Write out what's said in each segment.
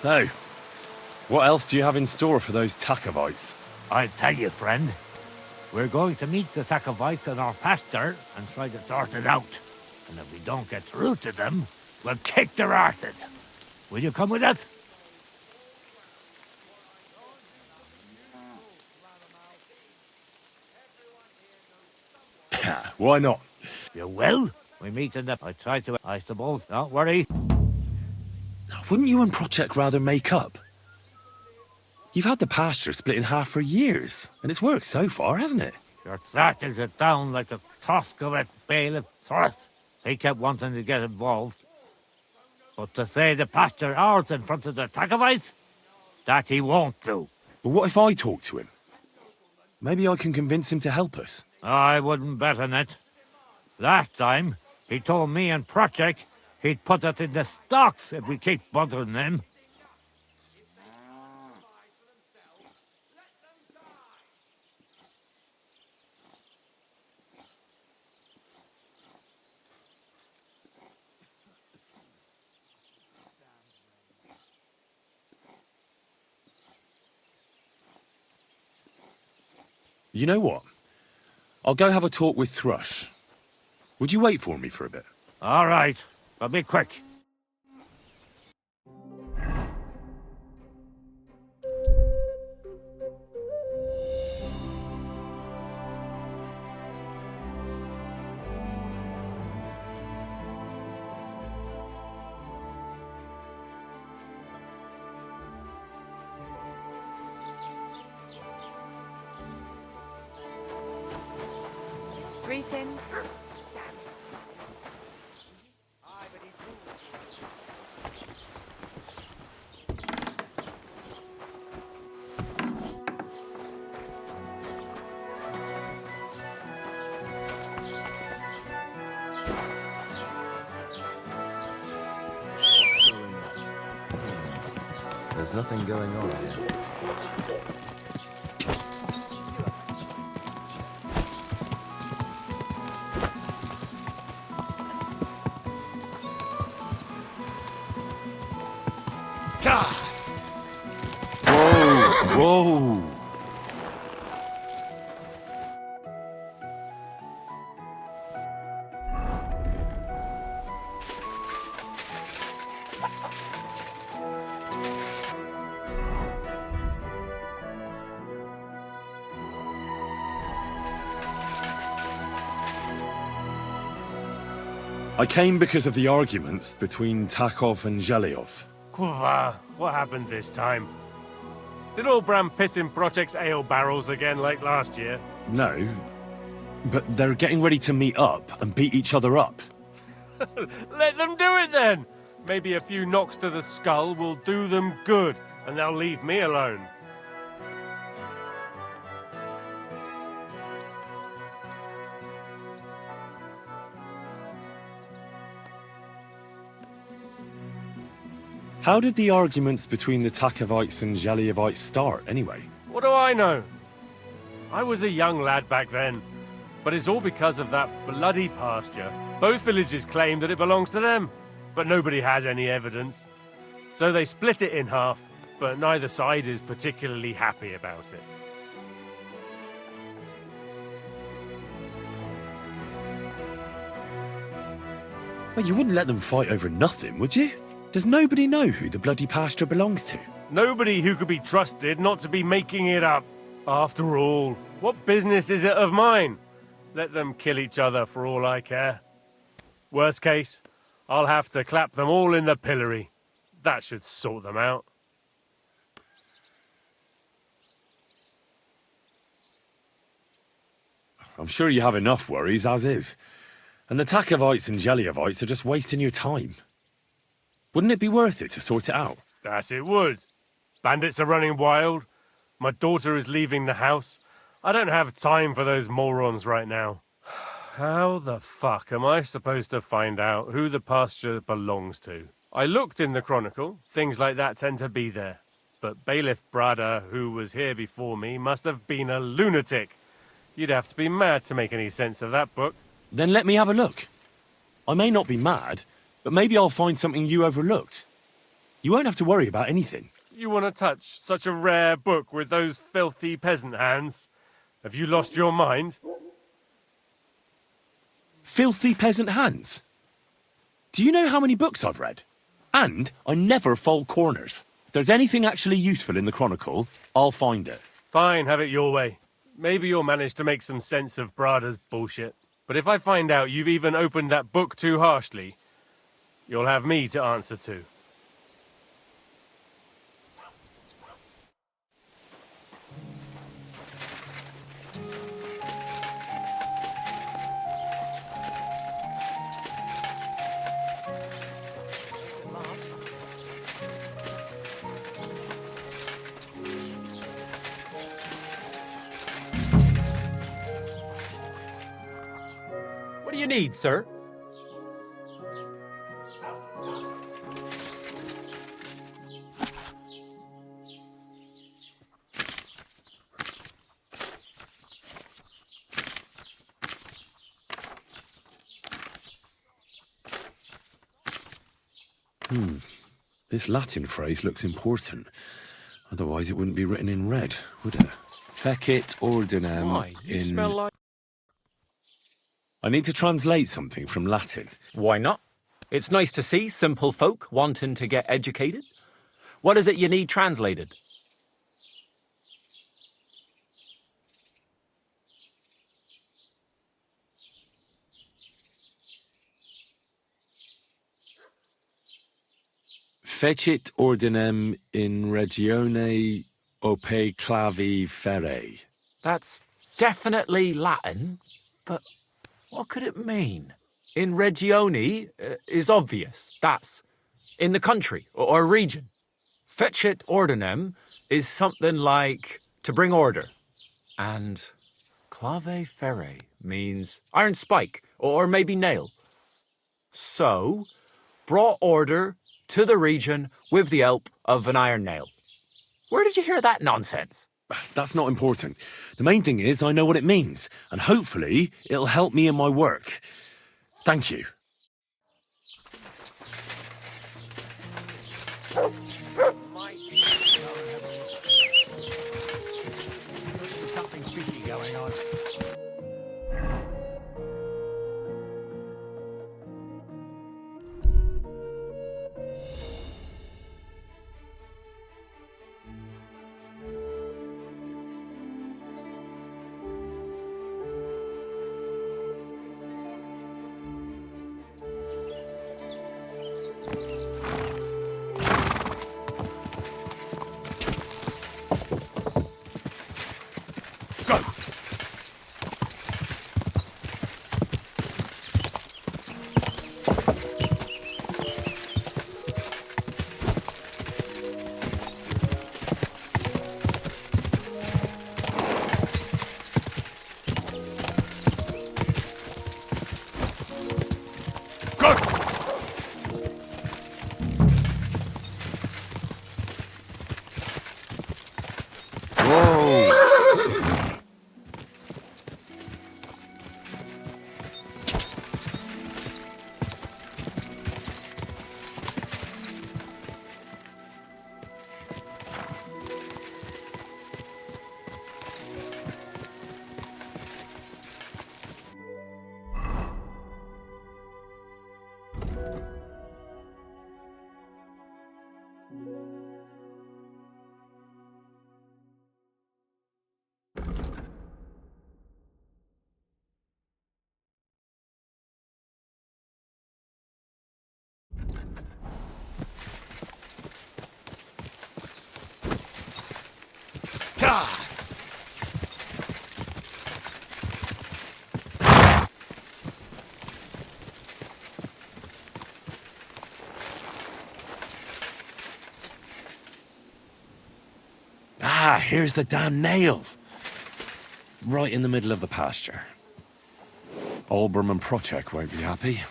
So, what else do you have in store for those Takovites? I'll tell you, friend. We're going to meet the Takovites in our pasture and try to sort it out. And if we don't get through to them, we'll kick their arses. Will you come with us? Why not? You will? We meet in the... I suppose. Don't worry. Wouldn't you and Project rather make up? You've had the pasture split in half for years, and it's worked so far, hasn't it? You're tracking it down like a tusk of it, Bailiff Thrush. He kept wanting to get involved. But to say the pasture ours in front of the Takovites, that he won't do. But what if I talk to him? Maybe I can convince him to help us. I wouldn't bet on it. Last time, he told me and Project he'd put us in the stocks if we keep bothering them. You know what? I'll go have a talk with Thrush. Would you wait for me for a bit? All right, but be quick. Greetings. There's nothing going on here. Whoa! I came because of the arguments between Takov and Zhelyov. Kuva, what happened this time? Did old Bram piss in Project's ale barrels again like last year? No, but they're getting ready to meet up and beat each other up. Let them do it then! Maybe a few knocks to the skull will do them good, and they'll leave me alone. How did the arguments between the Takovites and Zhelyovites start, anyway? What do I know? I was a young lad back then, but it's all because of that bloody pasture. Both villages claim that it belongs to them, but nobody has any evidence. So they split it in half, but neither side is particularly happy about it. Well, you wouldn't let them fight over nothing, would you? Does nobody know who the bloody pasture belongs to? Nobody who could be trusted not to be making it up. After all, what business is it of mine? Let them kill each other for all I care. Worst case, I'll have to clap them all in the pillory. That should sort them out. I'm sure you have enough worries as is. And the Takovites and Zhelyovites are just wasting your time. Wouldn't it be worth it to sort it out? That it would. Bandits are running wild. My daughter is leaving the house. I don't have time for those morons right now. How the fuck am I supposed to find out who the pasture belongs to? I looked in the Chronicle. Things like that tend to be there. But Bailiff Brada, who was here before me, must have been a lunatic. You'd have to be mad to make any sense of that book. Then let me have a look. I may not be mad, but maybe I'll find something you overlooked. You won't have to worry about anything. You want to touch such a rare book with those filthy peasant hands? Have you lost your mind? Filthy peasant hands. Do you know how many books I've read? And I never fold corners. If there's anything actually useful in the Chronicle, I'll find it. Fine, have it your way. Maybe you'll manage to make some sense of Brada's bullshit. But if I find out you've even opened that book too harshly, you'll have me to answer to. What do you need, sir? This Latin phrase looks important. Otherwise it wouldn't be written in red, would it? Fecit ordinem Why, you in... smell like... I need to translate something from Latin. Why not? It's nice to see simple folk wanting to get educated. What is it you need translated? Fecit ordinem in regione ope clavi ferre. That's definitely Latin, but what could it mean? In regione is obvious. That's in the country or region. Fecit ordinem is something like to bring order. And clave ferre means iron spike or maybe nail. So, brought order to the region with the help of an iron nail. Where did you hear that nonsense? That's not important. The main thing is I know what it means, and hopefully it'll help me in my work. Thank you. Something fishy going on. Ah, here's the damn nail. Right in the middle of the pasture. Olbram and Procek won't be happy.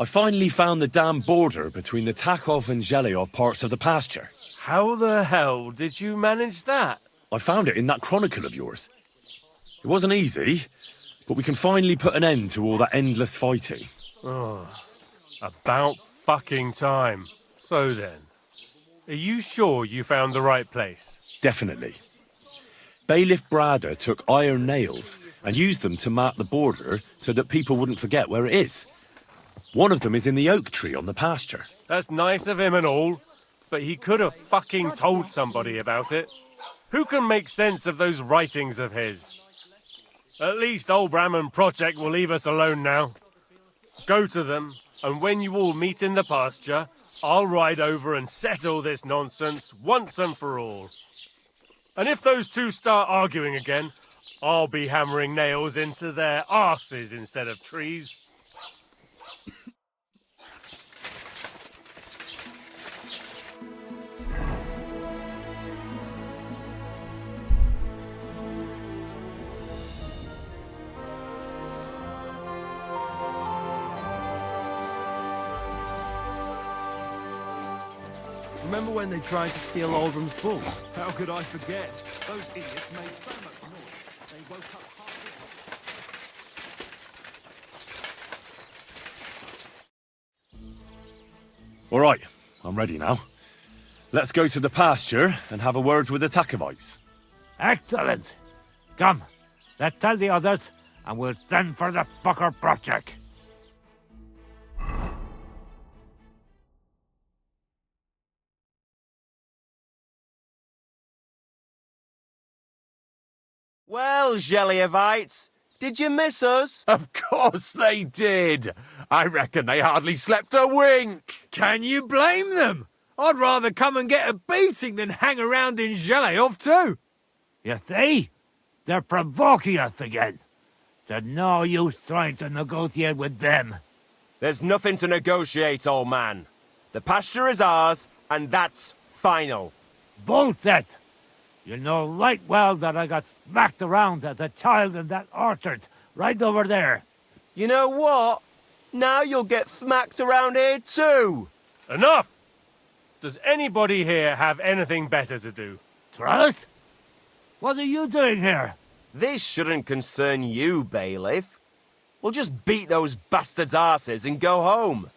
finally found the damn border between the Takhov and Zhelyov parts of the pasture. How the hell did you manage that? I found it in that chronicle of yours. It wasn't easy, but we can finally put an end to all that endless fighting. About fucking time. So then, are you sure you found the right place? Definitely. Bailiff Brada took iron nails and used them to mark the border so that people wouldn't forget where it is. One of them is in the oak tree on the pasture. That's nice of him and all, but he could have fucking told somebody about it. Who can make sense of those writings of his? At least old Brahman Project will leave us alone now. Go to them, and when you all meet in the pasture, I'll ride over and settle this nonsense once and for all. And if those two start arguing again, I'll be hammering nails into their arses instead of trees. Remember when they tried to steal Oldham's bull? How could I forget? Those idiots made so much noise, they woke up half. All right, I'm ready now. Let's go to the pasture and have a word with the Takovites. Excellent. Come, let's tell the others, and we'll send for the fucker project. Well, Zhelyevites, did you miss us? Of course they did. I reckon they hardly slept a wink. Can you blame them? I'd rather come and get a beating than hang around in Zhelyov too. You see? They're provoking us again. There's no use trying to negotiate with them. There's nothing to negotiate, old man. The pasture is ours, and that's final. Bullshit! You know right well that I got smacked around as a child in that orchard, right over there. You know what? Now you'll get smacked around here too. Enough! Does anybody here have anything better to do? Thrush? What are you doing here? This shouldn't concern you, Bailiff. We'll just beat those bastards' arses and go home.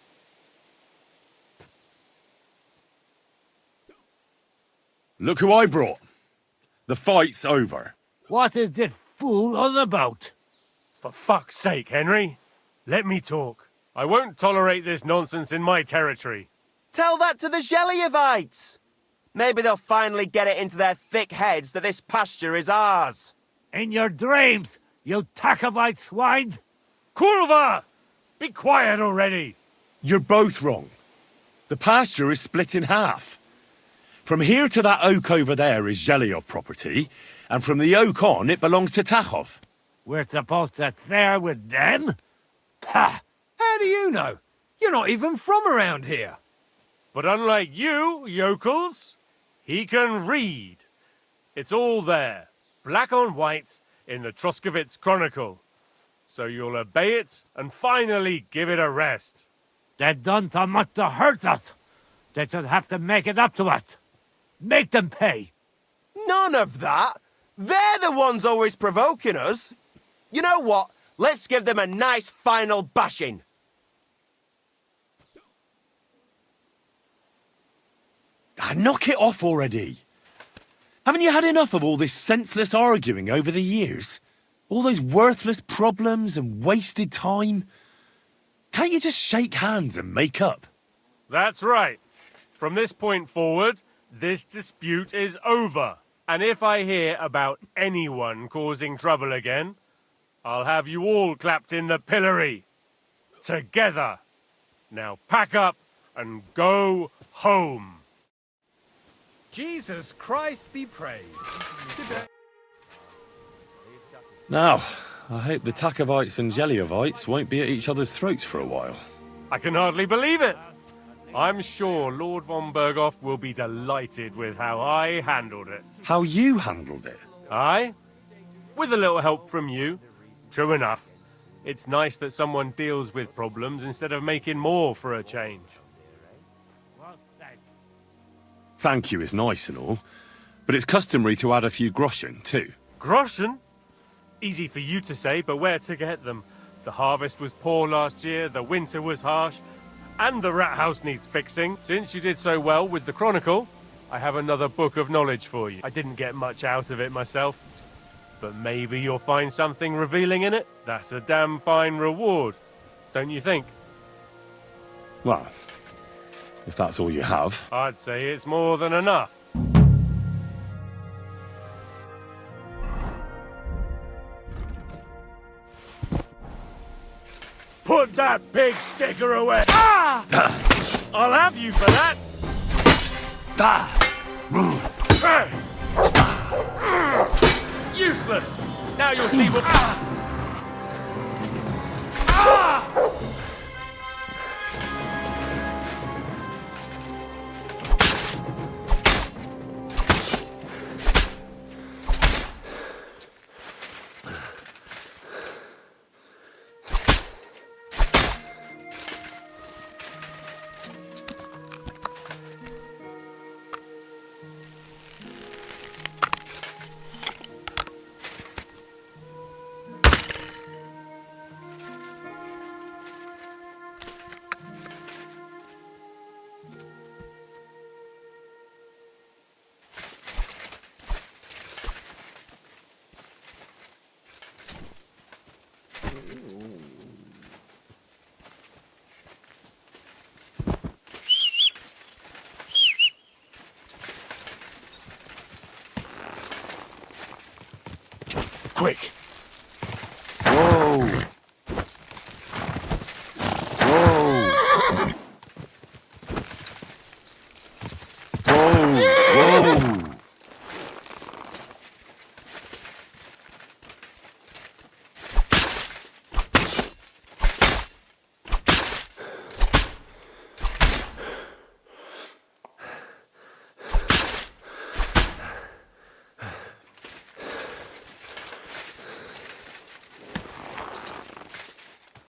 Look who I brought. The fight's over. What is this fool on about? For fuck's sake, Henry. Let me talk. I won't tolerate this nonsense in my territory. Tell that to the Zhelyevites. Maybe they'll finally get it into their thick heads that this pasture is ours. In your dreams, you Takovite swine! Kurva! Be quiet already! You're both wrong. The pasture is split in half. From here to that oak over there is Zhelyov property, and from the oak on, it belongs to Takhov. We're supposed to share with them? Pah! How do you know? You're not even from around here. But unlike you, yokels, he can read. It's all there, black on white, in the Troskovitz Chronicle. So you'll obey it and finally give it a rest. They've done so much to hurt us. They should have to make it up to us. Make them pay. None of that. They're the ones always provoking us. You know what? Let's give them a nice final bashing. Knock it off already. Haven't you had enough of all this senseless arguing over the years? All those worthless problems and wasted time? Can't you just shake hands and make up? That's right. From this point forward, this dispute is over. And if I hear about anyone causing trouble again, I'll have you all clapped in the pillory. Together. Now pack up and go home. Jesus Christ be praised. Now, I hope the Takovites and Zhelyevites won't be at each other's throats for a while. I can hardly believe it. I'm sure Lord von Berghoff will be delighted with how I handled it. How you handled it? Aye? With a little help from you. True enough. It's nice that someone deals with problems instead of making more for a change. Thank you is nice and all, but it's customary to add a few groschen, too. Groschen? Easy for you to say, but where to get them? The harvest was poor last year, the winter was harsh, and the rat house needs fixing. Since you did so well with the Chronicle, I have another book of knowledge for you. I didn't get much out of it myself, but maybe you'll find something revealing in it. That's a damn fine reward, don't you think? Well, if that's all you have. I'd say it's more than enough. Put that pig sticker away! Ah! I'll have you for that! Useless! Now you'll see what... Quick,